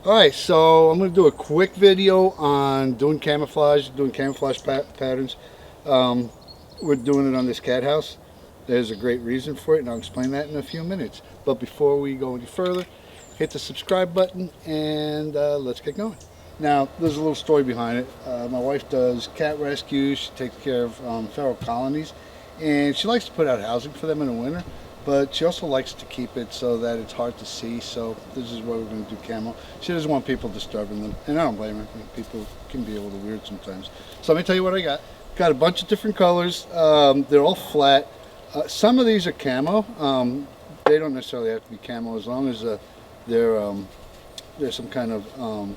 Alright, so I'm going to do a quick video on doing camouflage patterns. We're doing it on this cat house. There's a great reason for it, and I'll explain that in a few minutes. But before we go any further, hit the subscribe button and let's get going. Now, there's a little story behind it. My wife does cat rescues. She takes care of feral colonies, and she likes to put out housing for them in the winter. But she also likes to keep it so that it's hard to see, so this is why we're going to do camo. She doesn't want people disturbing them, and I don't blame her. People can be a little weird sometimes. So let me tell you what I got. Got a bunch of different colors. They're all flat. Some of these are camo. They don't necessarily have to be camo as long as there's some kind of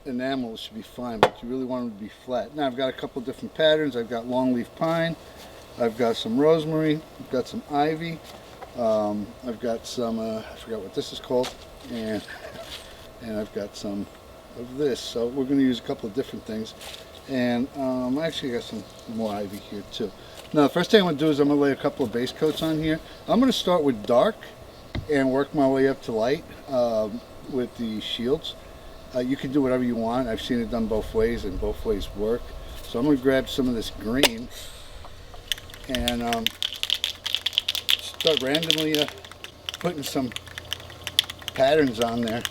enamel. Should be fine, but you really want them to be flat. Now I've got a couple different patterns. I've got longleaf pine. I've got some rosemary, I've got some ivy, I've got some, I forgot what this is called, and I've got some of this. So we're going to use a couple of different things, and I actually got some more ivy here too. Now the first thing I'm going to do is I'm going to lay a couple of base coats on here. I'm going to start with dark and work my way up to light with the shields. You can do whatever you want. I've seen it done both ways, and both ways work. So I'm going to grab some of this green and start randomly putting some patterns on there.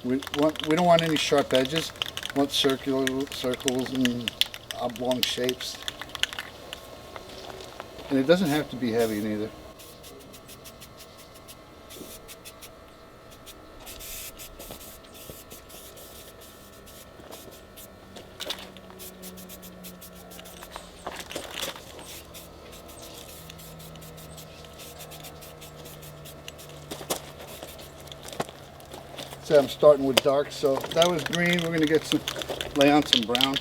We don't want any sharp edges. We want circles and oblong shapes. And it doesn't have to be heavy neither. I'm starting with dark, so that was green. We're going to lay on some brown.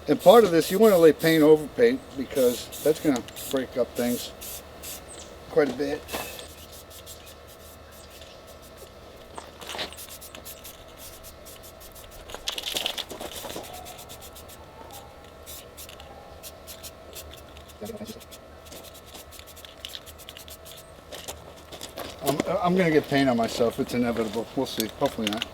And part of this, you want to lay paint over paint because that's going to break up things quite a bit. I'm going to get paint on myself. It's inevitable. We'll see. Hopefully not.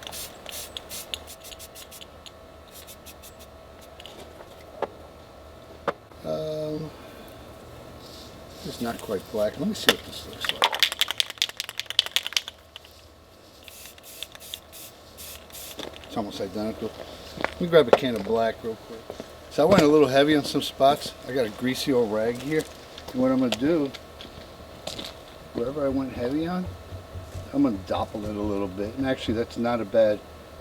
It's not quite black. Let me see what this looks like. It's almost identical. Let me grab a can of black real quick. So I went a little heavy on some spots. I got a greasy old rag here. And what I'm going to do, wherever I went heavy on, I'm going to dopple it a little bit. And actually that's not a bad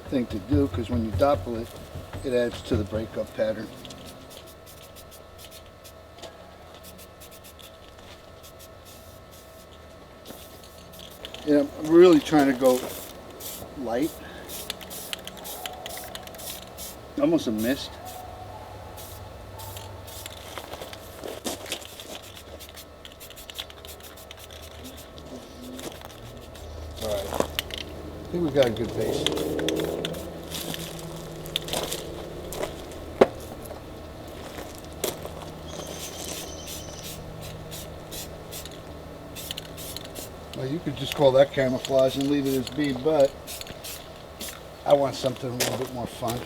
thing to do because when you dopple it, it adds to the breakup pattern. Yeah, I'm really trying to go light. Almost a mist. Alright, I think we got a good base. Well, you could just call that camouflage and leave it as be, but I want something a little bit more fun.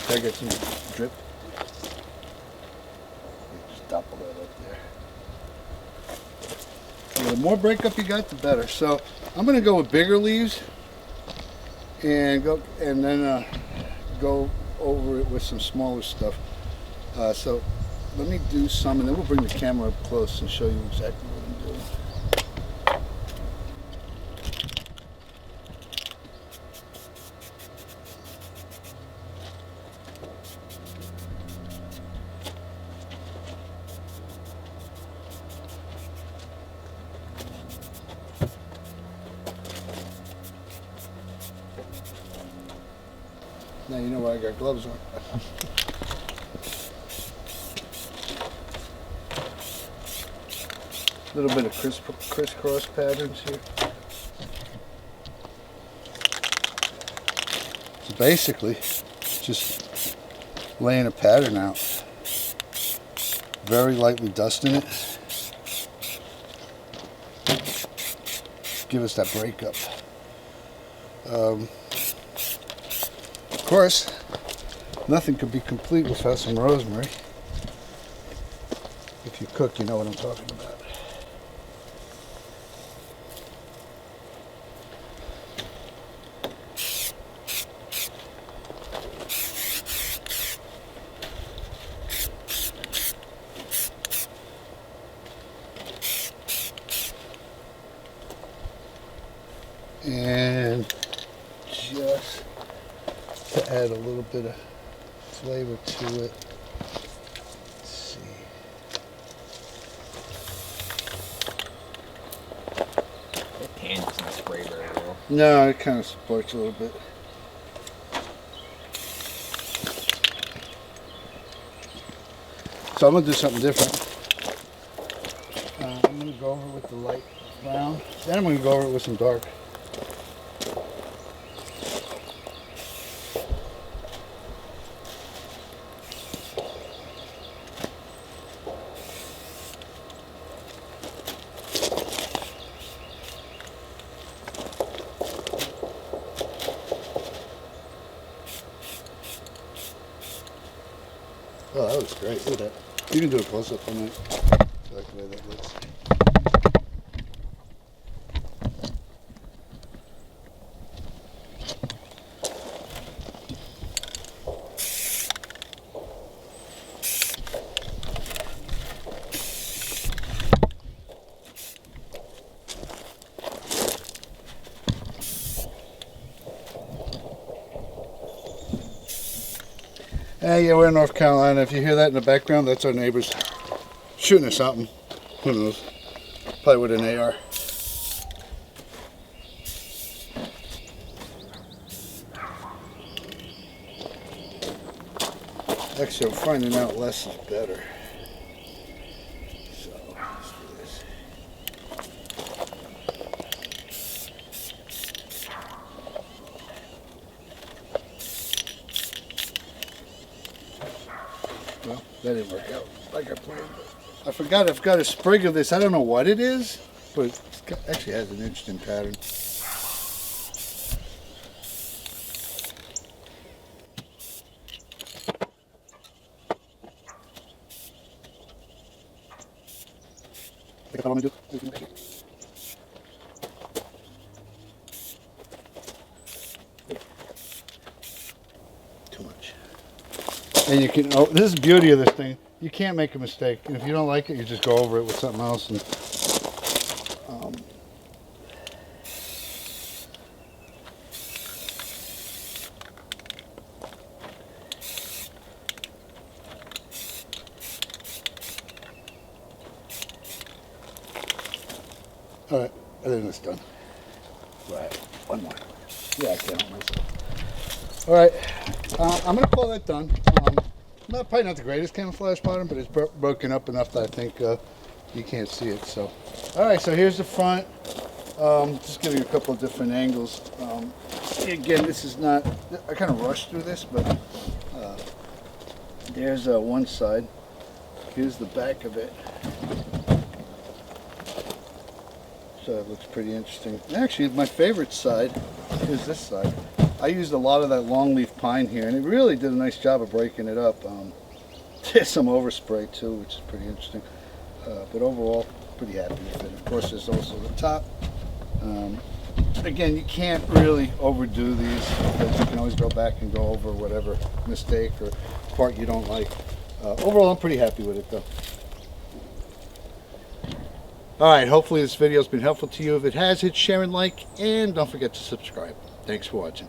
I get some drip. Just double that up there. And the more breakup you got, the better. So I'm going to go with bigger leaves and then go over it with some smaller stuff. So let me do some, and then we'll bring the camera up close and show you exactly what I'm doing. Now you know why I got gloves on. A little bit of crisscross patterns here. So basically, just laying a pattern out. Very lightly dusting it. Give us that breakup. Of course, nothing could be complete without some rosemary. If you cook, you know what I'm talking about. And just to add a little bit of flavor to it, let's see. That pan doesn't spray very well. No, it kind of splurts a little bit. So I'm going to do something different. I'm going to go over with the light brown. Then I'm going to go over it with some dark. Oh, that looks great. Look at that. You can do a close-up on that. I like the way that looks. Yeah, we're in North Carolina. If you hear that in the background, that's our neighbors shooting at something. Who knows? Probably with an AR. Actually, I'm finding out less is better. So, let's do this. Well, that didn't work out like I planned. I forgot I've got a sprig of this. I don't know what it is, but it actually has an interesting pattern. Think what I'm gonna do? Too much. And you can, oh, this is the beauty of this thing. You can't make a mistake. And if you don't like it, you just go over it with something else. And all right, I think it's done. Right, one more. Yeah, I can't help myself. All right, I'm gonna call that done. Probably not the greatest camouflage pattern, but it's broken up enough that I think you can't see it. So, all right, so here's the front. Just giving you a couple of different angles. Again, this is not, I kind of rushed through this, but there's one side. Here's the back of it. So it looks pretty interesting. Actually, my favorite side is this side. I used a lot of that longleaf pine here, and it really did a nice job of breaking it up. There's some overspray too, which is pretty interesting. But overall, pretty happy with it. Of course, there's also the top. Again, you can't really overdo these, because you can always go back and go over whatever mistake or part you don't like. Overall, I'm pretty happy with it though. Alright, hopefully this video has been helpful to you. If it has, hit share and like, and don't forget to subscribe. Thanks for watching.